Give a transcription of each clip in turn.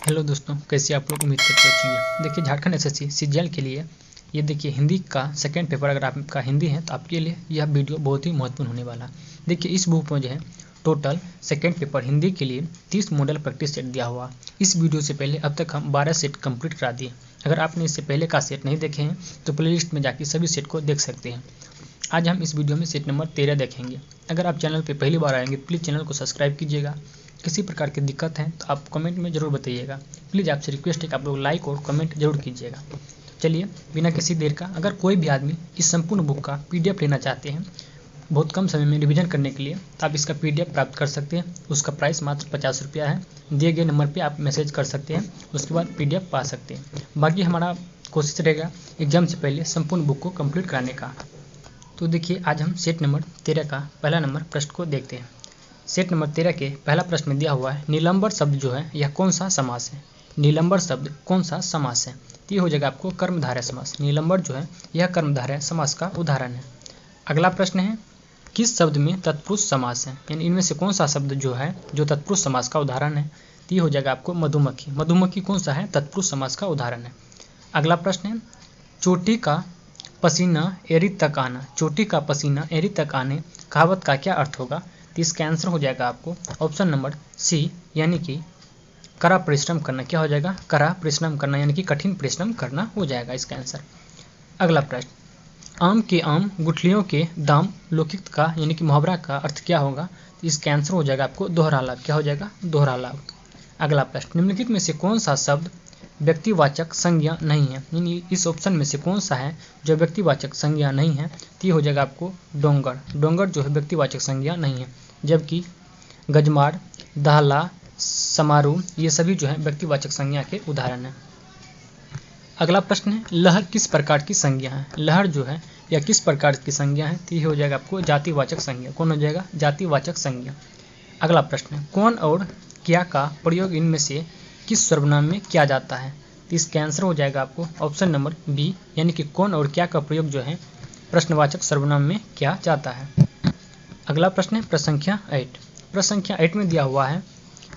Hello दोस्तों, कैसे आप लोग? उम्मीद करते अच्छे होंगे। देखिए, झारखंड एसएससी सीजीएल के लिए ये देखिए हिंदी का सेकंड पेपर, अगर आपका हिंदी है तो आपके लिए यह वीडियो बहुत ही महत्वपूर्ण होने वाला है। देखिए, इस बुक में जो है टोटल सेकंड पेपर हिंदी के लिए 30 मॉडल प्रैक्टिस सेट दिया हुआ। इस वीडियो से पहले अब तक हम 12 सेट कंप्लीट करा दिए। अगर आपने इससे पहले का सेट नहीं देखे हैं तो प्लेलिस्ट में जाकर सभी सेट को देख सकते हैं। आज हम इस वीडियो में सेट नंबर 13 देखेंगे। अगर आप चैनल पर पहली बार आएंगे प्लीज़ चैनल को सब्सक्राइब कीजिएगा। किसी प्रकार की दिक्कत है तो आप कमेंट में ज़रूर बताइएगा। प्लीज़ आपसे रिक्वेस्ट है कि आप लोग लाइक और कमेंट जरूर कीजिएगा। चलिए बिना किसी देर का, अगर कोई भी आदमी इस संपूर्ण बुक का पीडीएफ लेना चाहते हैं बहुत कम समय में रिवीजन करने के लिए, तो आप इसका पीडीएफ प्राप्त कर सकते हैं। उसका प्राइस मात्र 50 रुपया है। दिए गए नंबर पर आप मैसेज कर सकते हैं, उसके बाद पीडीएफ पा सकते हैं। बाकी हमारा कोशिश रहेगा एग्जाम से पहले संपूर्ण बुक को कंप्लीट कराने का। तो देखिए, आज हम सेट नंबर 13 का पहला नंबर प्रश्न को देखते हैं। सेट नंबर 13 के पहला प्रश्न में दिया हुआ है, नीलंबर शब्द जो है यह कौन सा समास है? नीलंबर शब्द कौन सा समास है? तो ये हो जाएगा आपको कर्मधारय समास। नीलंबर जो है यह कर्मधारय समास का उदाहरण है। अगला प्रश्न है, किस शब्द में तत्पुरुष समास है? यानी इनमें से कौन सा शब्द जो है जो तत्पुरुष समास का उदाहरण है? तो ये हो जाएगा आपको मधुमक्खी। मधुमक्खी कौन सा है? तत्पुरुष समास का उदाहरण है। अगला प्रश्न है, चोटी का पसीना एरी तक आना। चोटी का पसीना एरी तक आने कहावत का क्या अर्थ होगा? तो इसका आंसर हो जाएगा आपको ऑप्शन नंबर सी, यानी कि कड़ा परिश्रम करना। क्या हो जाएगा? कड़ा परिश्रम करना, यानी कि कठिन परिश्रम करना हो जाएगा इसका आंसर। अगला प्रश्न, आम के आम गुठलियों के दाम लौकिक का यानी कि मुहावरा का अर्थ क्या होगा? तो इसका आंसर हो जाएगा आपको दोहरा लाभ। क्या हो जाएगा? दोहरा लाभ। अगला प्रश्न, निम्नलिखित में से कौन सा शब्द व्यक्तिवाचक संज्ञा नहीं है? यानी इस ऑप्शन में से कौन सा है जो व्यक्तिवाचक संज्ञा नहीं है? तो ये हो जाएगा आपको डोंगर। डोंगर जो है व्यक्तिवाचक संज्ञा नहीं है, जबकि गजमाड़, दाहला, समारोह ये सभी जो है व्यक्तिवाचक संज्ञा के उदाहरण हैं। अगला प्रश्न है, लहर किस प्रकार की संज्ञा है? लहर जो है यह किस प्रकार की संज्ञा है? तो ये हो जाएगा आपको जातिवाचक संज्ञा। कौन हो जाएगा? जातिवाचक संज्ञा। अगला प्रश्न है, कौन और क्या का प्रयोग इनमें से किस सर्वनाम में किया जाता है? तो इसका आंसर हो जाएगा आपको ऑप्शन नंबर बी, यानी कि कौन और क्या का प्रयोग जो है प्रश्नवाचक सर्वनाम में किया जाता है। अगला प्रश्न है प्रश्न संख्या 8। प्रश्न संख्या 8 में दिया हुआ है,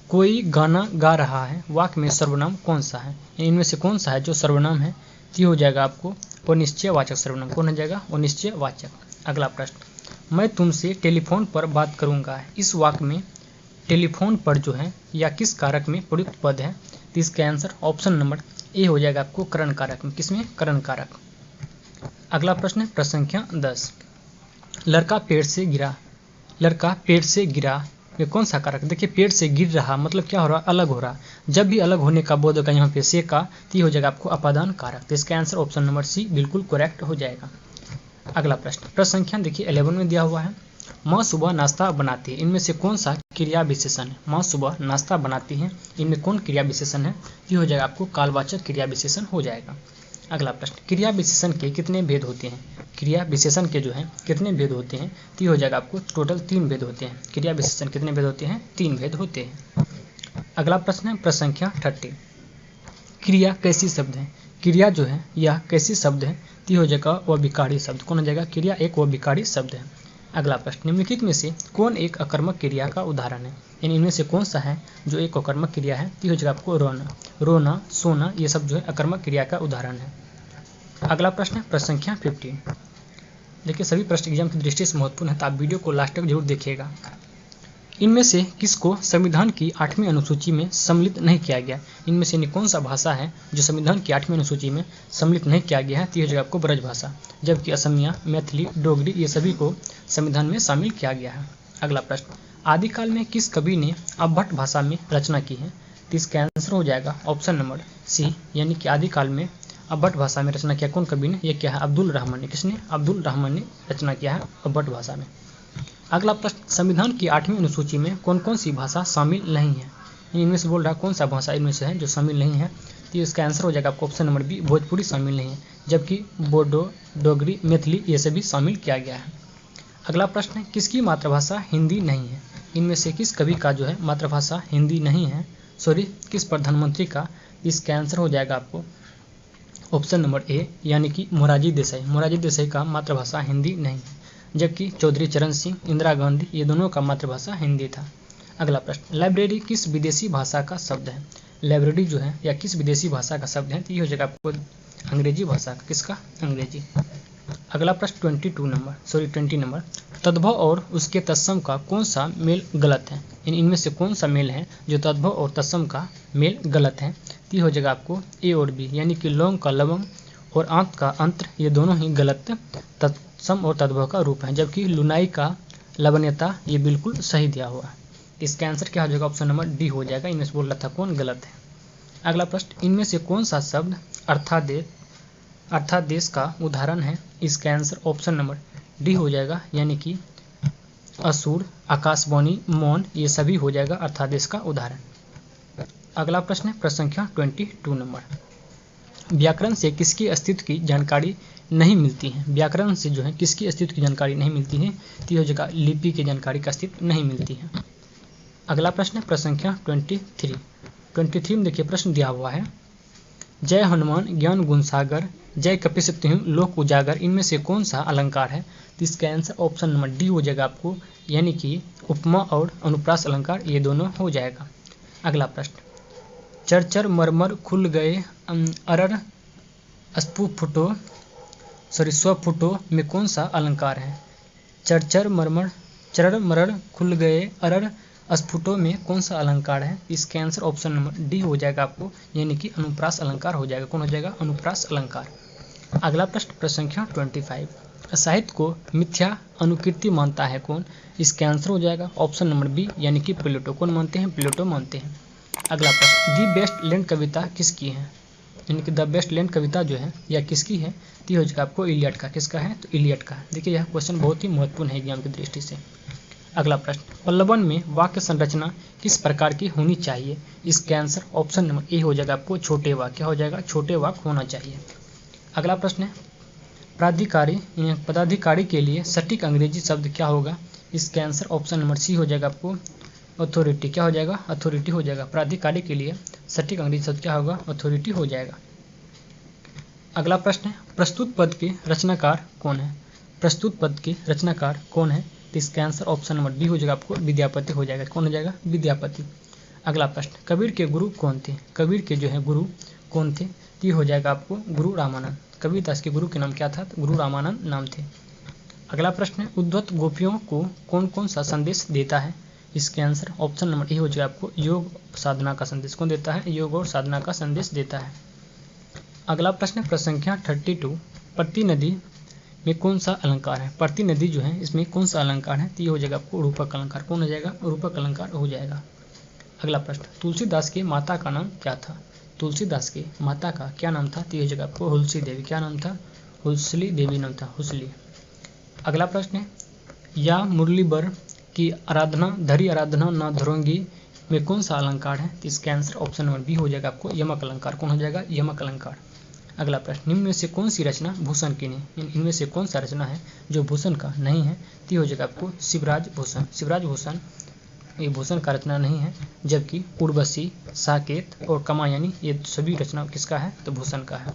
कोई गाना गा रहा है, वाक्य में सर्वनाम कौन सा है? इनमें से कौन सा है जो सर्वनाम है? तो हो जाएगा आपको अनिश्चयवाचक सर्वनाम। कौन हो जाएगा? अनिश्चयवाचक। अगला प्रश्न, मैं तुमसे टेलीफोन पर बात करूंगा। इस वाक्य में टेलीफोन पर जो है या किस कारक में प्रयुक्त पद है? तो इसका आंसर ऑप्शन नंबर ए हो जाएगा आपको करण कारक में। किसमें? करण कारक। अगला प्रश्न है प्रश्न संख्या 10। लड़का पेड़ से गिरा। लड़का पेड़ से गिरा, ये कौन सा कारक? देखिए, पेड़ से गिर रहा मतलब क्या हो रहा? अलग हो रहा। जब भी अलग होने का बोध होगा यहाँ पे से का, तो ये हो जाएगा आपको अपादान कारक। तो इसका आंसर ऑप्शन नंबर सी बिल्कुल करेक्ट हो जाएगा। अगला प्रश्न, प्रश्न संख्या देखिए 11 में दिया हुआ है, माँ सुबह नाश्ता बनाती है। इनमें से कौन सा क्रिया विशेषण है? माँ सुबह नाश्ता बनाती है, इनमें कौन क्रिया विशेषण है? ये हो जाएगा आपको कालवाचक क्रिया विशेषण हो जाएगा। अगला प्रश्न, क्रिया विशेषण के कितने भेद होते हैं? क्रिया विशेषण के जो है कितने भेद होते हैं? तो ये हो जाएगा आपको टोटल 3 भेद होते हैं। क्रिया विशेषण कितने भेद होते हैं? 3 भेद होते हैं। अगला प्रश्न है प्रश्न संख्या 30। क्रिया कैसी शब्द है? क्रिया जो है यह कैसी शब्द है? तो हो जाएगा अविकारी शब्द। कौन हो जाएगा? क्रिया एक अविकारी शब्द है। अगला प्रश्न, निम्नलिखित में से कौन एक अकर्मक क्रिया का उदाहरण है? यानी इनमें से कौन सा है जो एक अकर्मक क्रिया है? तो हो जाएगा आपको रोना। रोना, सोना ये सब जो है अकर्मक क्रिया का उदाहरण है। अगला प्रश्न है प्रश्न संख्या 15। देखिए, सभी प्रश्न एग्जाम की दृष्टि से महत्वपूर्ण है, तो आप वीडियो को लास्ट तक जरूर देखिएगा। इनमें से किसको संविधान की 8वीं अनुसूची में सम्मिलित नहीं किया गया? इनमें से कौन सा भाषा है जो संविधान की 8वीं अनुसूची में सम्मिलित नहीं किया गया है? तो यह जगह आपको ब्रज भाषा, जबकि असमिया, मैथिली, डोगरी ये सभी को संविधान में शामिल किया गया है। अगला प्रश्न, आदिकाल में किस कवि ने अभट्ट भाषा में रचना की है? तो इसका आंसर हो जाएगा ऑप्शन नंबर सी, यानी कि आदिकाल में अभट्ट भाषा में रचना किया कौन कवि ने? ये क्या है? अब्दुल रहमान ने। किसने? अब्दुल रहमान ने रचना किया है अभट्ट भाषा में। अगला प्रश्न, संविधान की 8वीं अनुसूची में कौन कौन सी भाषा शामिल नहीं है? इनमें से बोल रहा है कौन सा भाषा इनमें से है जो शामिल नहीं है? तो इसका आंसर हो जाएगा आपको ऑप्शन नंबर बी, भोजपुरी शामिल नहीं है, जबकि बोडो, डोगरी, मैथिली ये सभी शामिल किया गया है। अगला प्रश्न है, किसकी मातृभाषा हिंदी नहीं है? इनमें से किस कवि का जो है मातृभाषा हिंदी नहीं है? सॉरी, किस प्रधानमंत्री का? इसका आंसर हो जाएगा आपको ऑप्शन नंबर ए, यानी कि मोरारजी देसाई। मोरारजी देसाई का मातृभाषा हिंदी नहीं है, जबकि चौधरी चरण सिंह, इंदिरा गांधी ये दोनों का मातृभाषा हिंदी था। अगला प्रश्न, लाइब्रेरी किस विदेशी भाषा का शब्द है? लाइब्रेरी जो है या किस विदेशी भाषा का शब्द है, तो ये हो जाएगा आपको अंग्रेजी भाषा का। किसका? अंग्रेजी। अगला प्रश्न 20 नंबर, तद्भव और उसके तत्सम का कौन सा मेल गलत है? इनमें से कौन सा मेल है जो तद्भव और तत्सम का मेल गलत है? तो ये हो जाएगा आपको ए और बी, यानी कि लौंग का लवंग और आंत का अंत्र, ये दोनों ही गलत तत्सम और तद्भव का रूप है, जबकि लुनाई का लवण्यता ये बिल्कुल सही दिया हुआ है। इसका आंसर क्या हो जाएगा? ऑप्शन नंबर डी हो जाएगा। इनमें से बोल रहा था कौन गलत है। अगला प्रश्न, इनमें से कौन सा शब्द अर्थादेश का उदाहरण है? इसका आंसर ऑप्शन नंबर डी हो जाएगा, यानी कि असुर, आकाशवाणी, मौन, ये सभी हो जाएगा अर्थादेश का उदाहरण। अगला प्रश्न है प्रश्न संख्या 22 नंबर, व्याकरण से किसकी अस्तित्व की जानकारी नहीं मिलती है? व्याकरण से जो है किसकी अस्तित्व की जानकारी नहीं मिलती है? तो हो जाएगा लिपि की जानकारी का अस्तित्व नहीं मिलती है। अगला प्रश्न है प्रश्न संख्या 23 में देखिए प्रश्न दिया हुआ है, जय हनुमान ज्ञान गुण सागर, जय कपीसत्यु लोक उजागर, इनमें से कौन सा अलंकार है? तो इसका आंसर ऑप्शन नंबर डी हो जाएगा आपको, यानी कि उपमा और अनुप्रास अलंकार, ये दोनों हो जाएगा। अगला प्रश्न, चरचर मरमर खुल गए अरर स्वफुटो में कौन सा अलंकार है? चरचर मरमर खुल गए अरर स्फुटों में कौन सा अलंकार है? इसके आंसर ऑप्शन नंबर डी हो जाएगा आपको, यानी कि अनुप्रास अलंकार हो जाएगा। कौन हो जाएगा? अनुप्रास अलंकार। अगला प्रश्न प्रश्न संख्या 25, साहित्य को मिथ्या अनुकृति मानता है कौन? इसके आंसर हो जाएगा ऑप्शन नंबर बी, यानी कि प्लेटो। कौन मानते हैं? प्लेटो मानते हैं। अगला प्रश्न, दी बेस्ट लैंड कविता किसकी है? यानी कि द बेस्ट लैंड कविता जो है या किसकी है? तो हो जाएगा आपको इलियड का। किसका है? तो इलियड का। देखिए यह क्वेश्चन बहुत ही महत्वपूर्ण है एग्जाम की दृष्टि से। अगला प्रश्न, पल्लवन में वाक्य संरचना किस प्रकार की होनी चाहिए? इसका आंसर ऑप्शन नंबर ए हो जाएगा आपको, छोटे वाक्य। क्या हो जाएगा? छोटे वाक्य होना चाहिए। अगला प्रश्न है, पदाधिकारी के लिए सटीक अंग्रेजी शब्द क्या होगा? इसका आंसर ऑप्शन नंबर सी हो जाएगा आपको, अथॉरिटी। क्या हो जाएगा? अथॉरिटी हो जाएगा। प्राधिकारी के लिए सटीक अंग्रेजी शब्द क्या होगा? अथॉरिटी हो जाएगा। अगला प्रश्न है, प्रस्तुत पद के रचनाकार कौन है? प्रस्तुत पद के रचनाकार कौन है? तो इसका आंसर ऑप्शन नंबर डी हो जाएगा आपको, विद्यापति हो जाएगा। कौन हो जाएगा? विद्यापति। अगला प्रश्न, कबीर के गुरु कौन थे? कबीर के जो है गुरु कौन थे? तो ये हो जाएगा आपको गुरु रामानंद। कबीरदास के गुरु के नाम क्या था? तो गुरु रामानंद नाम थे। अगला प्रश्न है, उद्धत गोपियों को कौन कौन सा संदेश देता है? इसके आंसर ऑप्शन नंबर ए हो जाएगा आपको, योग साधना का संदेश। कौन देता है? योग और साधना का संदेश देता है। अगला प्रश्न है प्रश्न संख्या 32, प्रति नदी में कौन सा अलंकार है? प्रति नदी जो है इसमें कौन सा अलंकार है? तो ये हो जाएगा आपको रूपक अलंकार। कौन हो जाएगा? रूपक अलंकार हो जाएगा। अगला प्रश्न, तुलसीदास की माता का नाम क्या था? तुलसीदास की माता का क्या नाम था? तो ये हो जाएगा आपको हुलसी देवी। क्या नाम था? हुलसी देवी नाम था, हुसली। अगला प्रश्न है, या मुरली बर की आराधना धरी आराधना न धरोंगी में कौन सा अलंकार है? तो इसका आंसर ऑप्शन नंबर बी हो जाएगा आपको, यमक अलंकार। कौन हो जाएगा? यमक अलंकार। अगला प्रश्न, निम्न में से कौन सी रचना भूषण की नहीं? इनमें से कौन सा रचना है जो भूषण का नहीं है? तो हो जाएगा आपको शिवराज भूषण। शिवराज भूषण ये भूषण का रचना नहीं है, जबकि उर्वशी, साकेत और कामायनी ये सभी रचना किसका है? तो भूषण का है।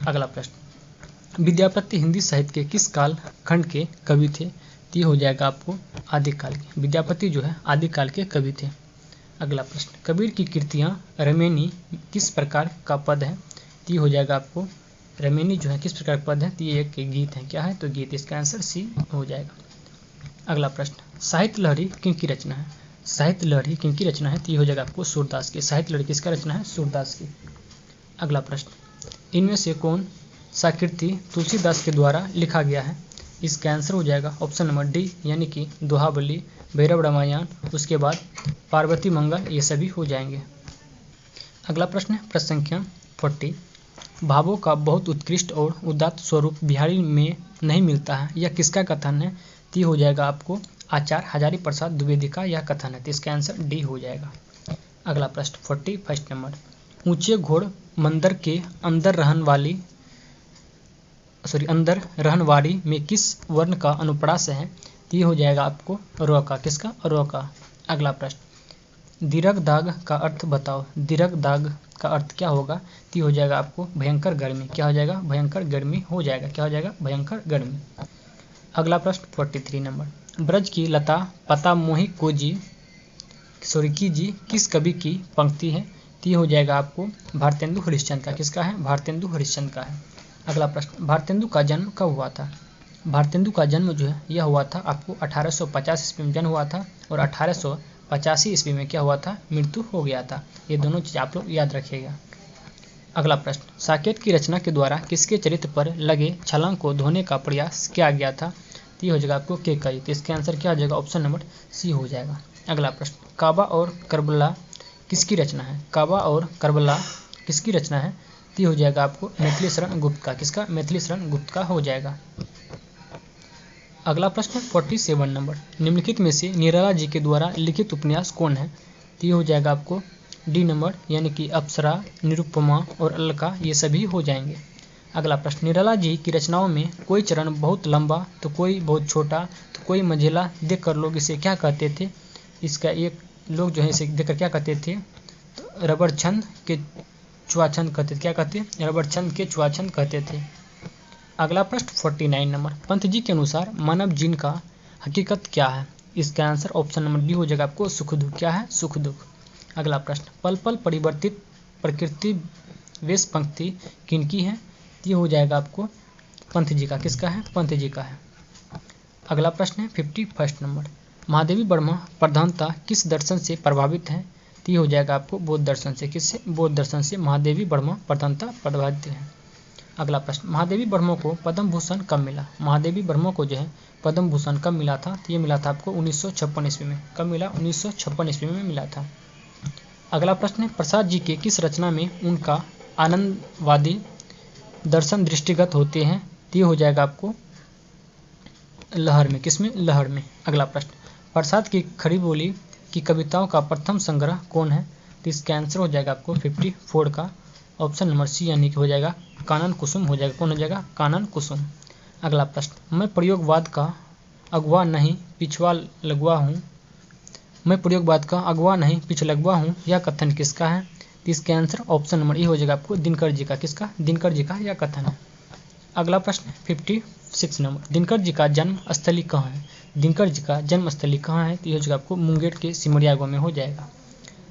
अगला प्रश्न, विद्यापति हिंदी साहित्य के किस काल खंड के कवि थे? तो हो जाएगा आपको आदिकाल के। विद्यापति जो है आदिकाल के कवि थे। अगला प्रश्न, कबीर की कृतियाँ रमेनी किस प्रकार का पद है? तो हो जाएगा आपको रमेनी जो है किस प्रकार का पद है? तो ये एक गीत है। क्या है? तो गीत। इसका आंसर सी हो जाएगा। अगला प्रश्न, साहित्य लहरी किनकी रचना है? साहित्य लहरी किनकी रचना है? तो ये हो जाएगा आपको सूरदास की। साहित्य लहरी किसका रचना है? सूरदास की। अगला प्रश्न, इनमें से कौन सा कृति तुलसीदास के द्वारा लिखा गया है? इसका आंसर हो जाएगा ऑप्शन नंबर डी, यानी कि दोहाबली, भैरव रामायण, उसके बाद पार्वती मंगल, ये सभी हो जाएंगे। अगला प्रश्न है प्रश्न संख्या 40, भावों का बहुत उत्कृष्ट और उदात्त स्वरूप बिहारी में नहीं मिलता है, यह किसका कथन है? तो हो जाएगा आपको आचार्य हजारी प्रसाद द्विवेदी का यह कथन है। तो इसका आंसर डी हो जाएगा। अगला प्रश्न 41 नंबर, ऊंचे घोड़ मंदिर के अंदर रहन वाली में किस वर्ण का अनुप्रास है? तो ये हो जाएगा आपको र का। किसका? र का। अगला प्रश्न, दीर्घ दाग का अर्थ बताओ। दीर्घ दाग का अर्थ क्या होगा? तो हो जाएगा आपको भयंकर गर्मी। क्या हो जाएगा? भयंकर गर्मी हो जाएगा। क्या हो जाएगा? भयंकर गर्मी। अगला प्रश्न 43 नंबर, ब्रज की लता पता मोही की जी किस कवि की पंक्ति है? तो ये हो जाएगा आपको भारतेंदु हरिश्चंद्र का। किसका है? भारतेंदु हरिश्चंद्र का है। अगला प्रश्न, भारतेंदु का जन्म कब हुआ था? भारतेंदु का जन्म जो है यह हुआ था आपको 1850 ईस्वी में जन्म हुआ था और 1885 ईस्वी में क्या हुआ था? मृत्यु हो गया था। ये दोनों चीज़ आप लोग याद रखिएगा। अगला प्रश्न, साकेत की रचना के द्वारा किसके चरित्र पर लगे छलांग को धोने का प्रयास किया गया था? तो ये हो जाएगा आपको केकई। तो इसके आंसर क्या हो जाएगा? ऑप्शन नंबर सी हो जाएगा। अगला प्रश्न, काबा और करबला किसकी रचना है? काबा और करबला किसकी रचना है? तो ये हो जाएगा आपको मैथिली शरण गुप्त का। किसका? मैथिली शरण गुप्त का हो जाएगा। अगला प्रश्न 47 नंबर, निम्नलिखित में से निराला जी के द्वारा लिखित उपन्यास कौन है? तो ये हो जाएगा आपको डी नंबर, यानी कि अप्सरा, निरुपमा और अलका, ये सभी हो जाएंगे। अगला प्रश्न, निराला जी की रचनाओं में कोई चरण बहुत लंबा तो कोई बहुत छोटा तो कोई मंझिला देखकर लोग इसे क्या कहते थे? इसका एक लोग जो है इसे देखकर क्या कहते थे? तो रबड़ छंद के चुआछंद कहते थे। क्या कहते? रबड़ छंद के चुआछंद कहते थे। अगला प्रश्न 49 नंबर, पंत जी के अनुसार मानव जीवन का हकीकत क्या है? इसका आंसर ऑप्शन नंबर डी हो जाएगा आपको सुख दुख। क्या है? सुख दुख। अगला प्रश्न, पल पल परिवर्तित प्रकृति वेश पंक्ति किनकी है? ये हो जाएगा आपको पंत जी का। किसका है? पंत जी का है। अगला प्रश्न है 51 नंबर, महादेवी वर्मा प्रधानता किस दर्शन से प्रभावित है? ये हो जाएगा आपको बौद्ध दर्शन से। किससे? बौद्ध दर्शन से महादेवी वर्मा प्रधानता प्रभावित है। अगला प्रश्न, महादेवी वर्मा को पद्म भूषण कब मिला? महादेवी वर्मा को जो है पद्म भूषण कब मिला था? तो ये मिला था आपको 1956 ईस्वी में। कब मिला? 1956 ईस्वी में मिला था। अगला प्रश्न है, प्रसाद जी के किस रचना में उनका आनंदवादी दर्शन दृष्टिगत होते हैं? तो ये हो जाएगा आपको लहर में। किसमें? लहर में। अगला प्रश्न, प्रसाद की खड़ी बोली की कविताओं का प्रथम संग्रह कौन है? तो इसका आंसर हो जाएगा आपको 54 का ऑप्शन नंबर सी, यानी कि हो जाएगा कानन कुसुम हो जाएगा। कौन हो जाएगा? कानन कुसुम। अगला प्रश्न, मैं प्रयोगवाद का अगवा नहीं पिछवा लगवा हूँ, मैं प्रयोगवाद का अगवा नहीं पिछलगवा हूँ, यह कथन किसका है? तो इसके आंसर ऑप्शन नंबर ए हो जाएगा आपको दिनकर जी का। किसका? दिनकर जी का यह कथन है। अगला प्रश्न 56 नंबर, दिनकर जी का जन्म स्थली कहाँ है? दिनकर जी का जन्म स्थली कहाँ है? तो यह हो जाएगा आपको मुंगेर के सिमरिया गाँव में हो जाएगा।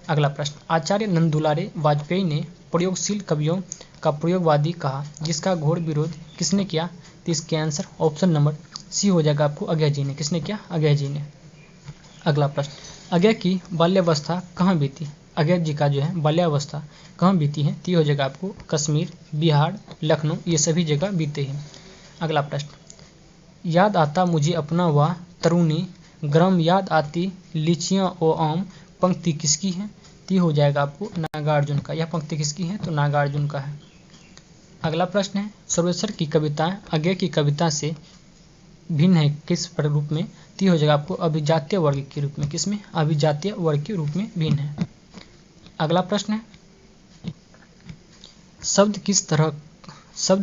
अगला प्रश्न, आचार्य नंदुलारे वाजपेयी ने प्रयोगशील कवियों का प्रयोगवादी कहा, जिसका घोर विरोध किसने किया? तो इसके आंसर ऑप्शन नंबर सी हो जाएगा आपको अज्ञा जी ने। किसने किया? अज्ञा जी ने। अगला प्रश्न, अज्ञा की बाल्यावस्था कहाँ बीती? अज्ञा जी का जो है बाल्यावस्था कहाँ बीती है? तो ये हो जाएगा आपको कश्मीर, बिहार, लखनऊ, ये सभी जगह बीते हैं। अगला प्रश्न, याद आता मुझे अपना वह तरुणी ग्राम, याद आती लीचियाँ ओ आम, पंक्ति किसकी है? तो ये हो जाएगा आपको नागार्जुन का। यह पंक्ति किसकी है? तो नागार्जुन का है। अगला प्रश्न है, सर्वेश्वर की कविताएं अज्ञा की कविता से भिन्न है किस रूप में? तो ये हो जाएगा आपको अभिजातीय वर्ग के रूप में। किसमें? अभिजातीय वर्ग के रूप में भिन्न है। अगला प्रश्न है, शब्द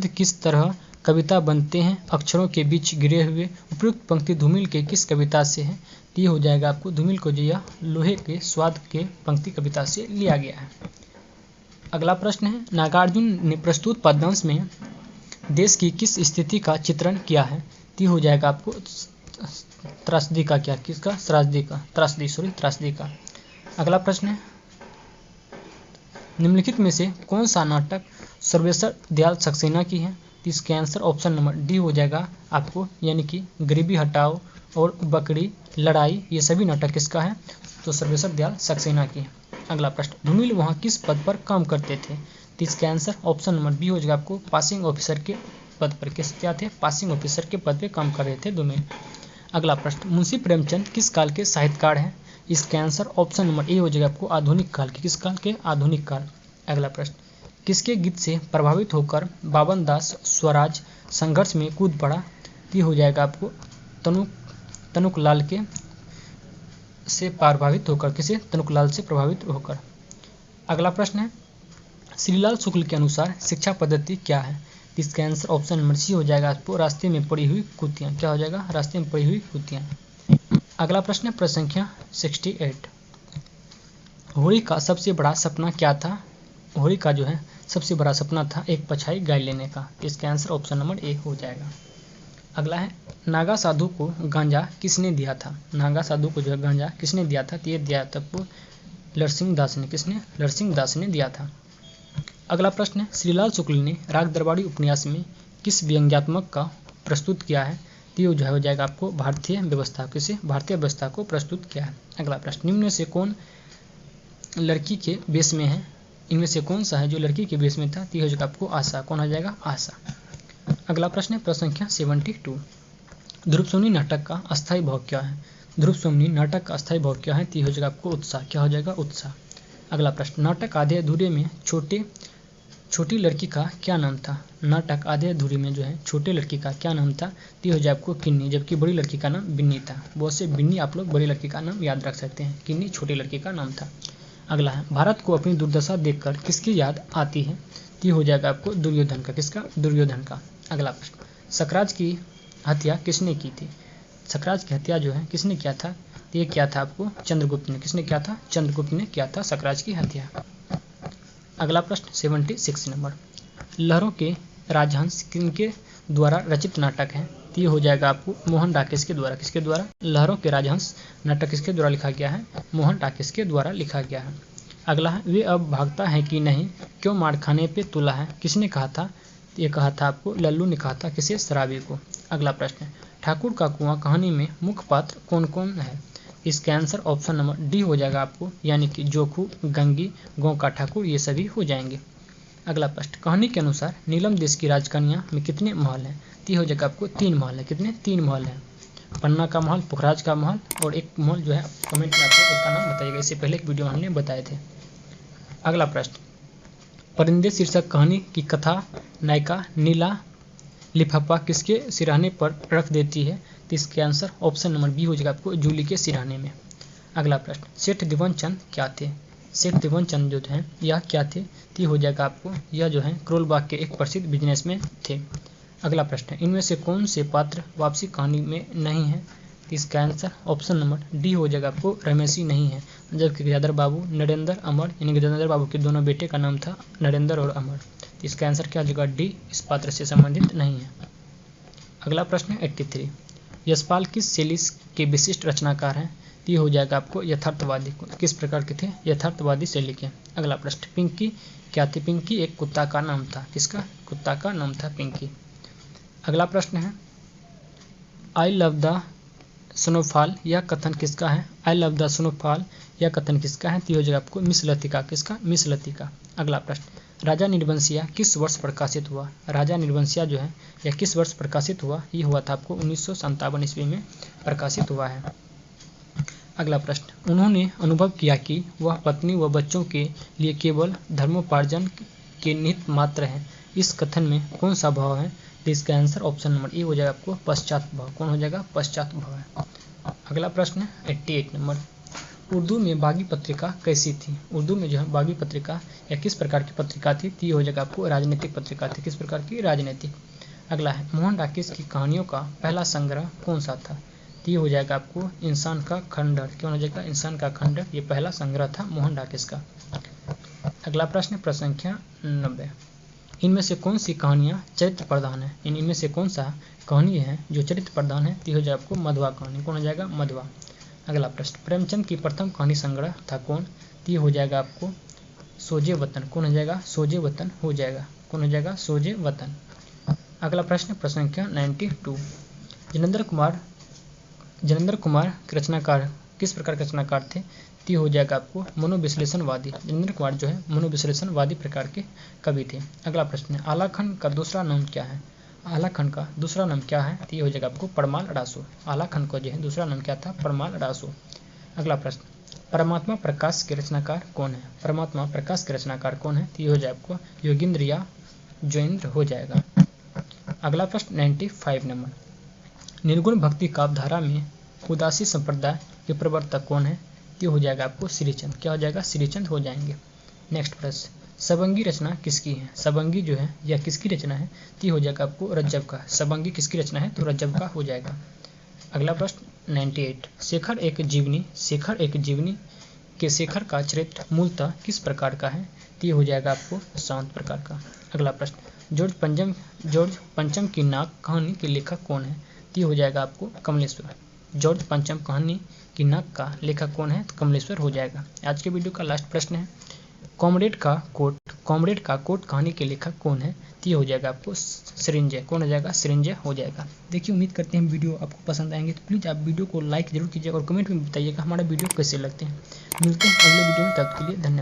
किस तरह कविता बनते हैं अक्षरों के बीच गिरे हुए? उपयुक्त पंक्ति धूमिल के किस कविता से है? तो ये हो जाएगा आपको धूमिल को जो यह लोहे के स्वाद के पंक्ति कविता से लिया गया है। अगला प्रश्न है, नागार्जुन ने प्रस्तुत पद्यांश में देश की किस स्थिति का चित्रण किया है? तो ये हो जाएगा आपको त्रासदी का। क्या? किसका? त्रासदी का। अगला प्रश्न है, निम्नलिखित में से कौन सा नाटक सर्वेश्वर दयाल सक्सेना की है? तो इसके आंसर ऑप्शन नंबर डी हो जाएगा आपको, यानी कि गरीबी हटाओ और बकरी लड़ाई, ये सभी नाटक किसका है? तो सर्वेश्वर दयाल सक्सेना की है। अगला प्रश्न, धूमिल वहाँ किस पद पर काम करते थे? तो इसका आंसर ऑप्शन नंबर बी हो जाएगा आपको पासिंग ऑफिसर के पद पर। किस क्या थे? पासिंग ऑफिसर के पद पर काम कर रहे थे धूमिल। अगला प्रश्न, मुंशी प्रेमचंद किस काल के साहित्यकार हैं? इसका आंसर ऑप्शन नंबर ए हो जाएगा आपको आधुनिक काल के। किस काल के? आधुनिक काल। अगला प्रश्न, किसके गीत से प्रभावित होकर बाबन दास स्वराज संघर्ष में कूद पड़ा? ये हो जाएगा आपको तनुकलाल के से प्रभावित होकर। किसे? तनुकलाल से प्रभावित होकर। अगला प्रश्न है, श्रीलाल शुक्ल के अनुसार शिक्षा पद्धति क्या है? इसका आंसर ऑप्शन नंबर सी हो जाएगा आपको रास्ते में पड़ी हुई कुतियाँ। क्या हो जाएगा? रास्ते में पड़ी हुई कुतियाँ। अगला प्रश्न है प्रश्न संख्या 68, होली का सबसे बड़ा सपना क्या था? होली का जो है सबसे बड़ा सपना था एक पछाई गाय लेने का। इसका आंसर ऑप्शन नंबर ए हो जाएगा। अगला है, नागा साधु को गांजा किसने दिया था? नागा साधु को जो है गांजा किसने दिया था? तो ये दिया था आपको लरसिंह दास ने, किसने? लरसिंह दास ने दिया था। अगला प्रश्न है, श्रीलाल शुक्ल ने राग दरबारी उपन्यास में किस व्यंग्यात्मक का प्रस्तुत किया है? तो ये जो हो जाएगा आपको भारतीय व्यवस्था, किसे? भारतीय व्यवस्था को प्रस्तुत किया है। अगला प्रश्न, निम्न में से कौन लड़की के वेश में है? इनमें से कौन सा है जो लड़की के वेश में था? तो ये हो जाएगा आपको आशा। कौन हो जाएगा? आशा। अगला प्रश्न है प्रश्न संख्या 72, ध्रुवसोनी नाटक का अस्थायी भाव क्या है? ध्रुवसोनी नाटक का अस्थायी भाव क्या है? तो ये हो जाएगा आपको उत्साह। क्या हो जाएगा? उत्साह। अगला प्रश्न, नाटक आधे अधूरे में छोटी लड़की का क्या नाम था? नाटक आधे अधूरे में जो है छोटे लड़की का क्या नाम था? तो ये हो जाए आपको किन्नी, जबकि बड़ी लड़की का नाम बिन्नी था। बहुत से बिन्नी आप लोग बड़ी लड़की का नाम याद रख सकते हैं, किन्नी छोटी लड़की का नाम था। अगला है, भारत को अपनी दुर्दशा देखकर किसकी याद आती है? तो ये हो जाएगा आपको दुर्योधन का। किसका? दुर्योधन का। अगला प्रश्न, सकराज की हत्या किसने की थी? सकराज की हत्या जो है किसने किया था? तो ये क्या था आपको? चंद्रगुप्त ने। किसने किया था? चंद्रगुप्त ने किया था सकराज की हत्या। अगला प्रश्न 76 नंबर, लहरों के राजहंस किनके द्वारा रचित नाटक है? तो ये हो जाएगा आपको मोहन डाकिस के द्वारा। किसके द्वारा? लहरों के राजहंस नाटक किसके द्वारा लिखा गया है? मोहन डाकिस के द्वारा लिखा गया है। अगला है, वे अब भागता है कि नहीं, क्यों मार खाने पे तुला है? किसने कहा था? ये कहा था आपको लल्लू ने कहा था। किसे? शराबी को। अगला प्रश्न, ठाकुर का कुआं कहानी में मुख्य पात्र कौन कौन है? इसका आंसर ऑप्शन नंबर डी हो जाएगा आपको, यानी कि जोखू, गंगी, गाँव का ठाकुर, ये सभी हो जाएंगे। अगला प्रश्न, कहानी के अनुसार नीलम देश की राजकन्या में कितने महल हैं? तो हो जाएगा आपको 3 महल है। कितने? 3 महल है। पन्ना का महल, पुखराज का महल और एक महल जो है कमेंट में आपको उसका नाम बताइएगा। इससे पहले एक वीडियो में हमने बताए थे। अगला प्रश्न, परिंदे शीर्षक कहानी की कथा नायिका नीला लिफाफा किसके सिरहाने पर रख देती है? तो इसके आंसर ऑप्शन नंबर बी हो जाएगा आपको जूली के सिरहाने में। अगला प्रश्न, सेठ दीवान चंद क्या थे? सेठ दीवान चंद जो थे यह क्या थे? तो हो जाएगा आपको, यह जो है करोल बाग के एक प्रसिद्ध बिजनेसमैन थे। अगला प्रश्न, इनमें से कौन से पात्र वापसी कहानी में नहीं है? तो इसका आंसर ऑप्शन नंबर डी हो जाएगा आपको रमेशी नहीं है, जबकि गजाधर बाबू, नरेंद्र, अमर, यानी गजाधर बाबू के दोनों बेटे का नाम था नरेंद्र और अमर। तो इसका आंसर क्या हो जाएगा? डी, इस पात्र से संबंधित नहीं है। अगला प्रश्न 83, यशपाल किस शैली के विशिष्ट रचनाकार हैं? तो ये हो जाएगा आपको यथार्थवादी। किस प्रकार के थे? यथार्थवादी शैली के। अगला प्रश्न, पिंकी क्या थी? पिंकी एक कुत्ता का नाम था। किसका? कुत्ता का नाम था पिंकी। अगला प्रश्न है, आई लव द स्नोफॉल यह कथन किसका है? आई लव द स्नोफॉल यह कथन किसका है? तो ये हो जाएगा आपको मिस लतिका। किसका? मिस लतिका। अगला प्रश्न, राजा निर्वंशिया किस वर्ष प्रकाशित हुआ? राजा निर्वंशिया जो है यह किस वर्ष प्रकाशित हुआ? ये हुआ था आपको 1957 ईस्वी में प्रकाशित हुआ है। अगला प्रश्न, उन्होंने अनुभव किया कि वह पत्नी व बच्चों के लिए केवल धर्मोपार्जन के निमित्त मात्र है। इस कथन में कौन सा भाव है? तो इसका आंसर ऑप्शन नंबर ए हो जाएगा आपको पश्चात भाव। कौन हो जाएगा? पश्चात भाव है। अगला प्रश्न 88 नंबर, उर्दू में बागी पत्रिका कैसी थी? उर्दू में जो है बागी पत्रिका या किस प्रकार की पत्रिका थी? तो ये हो जाएगा आपको राजनीतिक पत्रिका थी। किस प्रकार की? राजनीतिक। अगला है, मोहन डाकिस की कहानियों का पहला संग्रह कौन सा था? तो ये हो जाएगा आपको इंसान का खंडहर। क्यों हो जाएगा? इंसान का खंडहर, ये पहला संग्रह था मोहन डाकिस का। अगला प्रश्न प्रश्न संख्या 90, इनमें से कौन सी कहानियाँ चरित्र प्रधान है? इनमें से कौन सा कहानी है जो चरित्र प्रधान है? तो हो जाएगा आपको मधुआ कहानी। कौन हो जाएगा? मधुआ। अगला प्रश्न, प्रेमचंद की प्रथम कहानी संग्रह था कौन? तो ये हो जाएगा आपको सोजे वतन। कौन हो जाएगा? सोजे वतन हो जाएगा। कौन हो जाएगा? सोजे वतन। अगला प्रश्न प्रश्न संख्या 92, जनेंद्र कुमार के रचनाकार किस प्रकार के रचनाकार थे? तो ये हो जाएगा आपको मनोविश्लेषणवादी। जनेंद्र कुमार जो है मनोविश्लेषणवादी प्रकार के कवि थे। अगला प्रश्न है, आलाखंड का दूसरा नाम क्या है? आलाखंड का दूसरा नाम क्या है? तो ये हो जाएगा आपको परमाल अड़ासो। आलाखंड का जो है दूसरा नाम क्या था? परमाल अड़ासो। अगला प्रश्न, परमात्मा प्रकाश के रचनाकार कौन है? परमात्मा प्रकाश के रचनाकार कौन है? तो ये हो जाए आपको योगेंद्र या जोइंद्र हो जाएगा। अगला प्रश्न 95 नंबर, निर्गुण भक्ति काव्यधारा में उदासी संप्रदाय के प्रवर्तक कौन है? ये हो जाएगा आपको श्रीचंद। क्या हो जाएगा? श्रीचंद हो जाएंगे। नेक्स्ट प्रश्न, सबंगी रचना किसकी है? सबंगी जो है यह किसकी रचना है? तो हो जाएगा आपको रज्जब का। सबंगी किसकी रचना है? तो रज्जब का हो जाएगा। अगला प्रश्न 98, शेखर एक जीवनी के शेखर का चरित्र मूलतः किस प्रकार का है? तो ये हो जाएगा आपको शांत प्रकार का। अगला प्रश्न, जॉर्ज पंचम की नाक कहानी के लेखक कौन है? तो ये हो जाएगा आपको कमलेश्वर। जॉर्ज पंचम कहानी की नाक का लेखक कौन है? तो कमलेश्वर हो जाएगा। आज के वीडियो का लास्ट प्रश्न है, कॉमरेड का कोट कहानी के लेखक कौन है? तो ये हो जाएगा आपको सृंजय। कौन हो जाएगा? सृंजय हो जाएगा। देखिए, उम्मीद करते हैं वीडियो आपको पसंद आएंगे, तो प्लीज़ आप वीडियो को लाइक जरूर कीजिएगा और कमेंट में बताइएगा हमारा वीडियो कैसे लगते हैं। मिलते हैं अगले वीडियो में, तब तक के लिए धन्यवाद।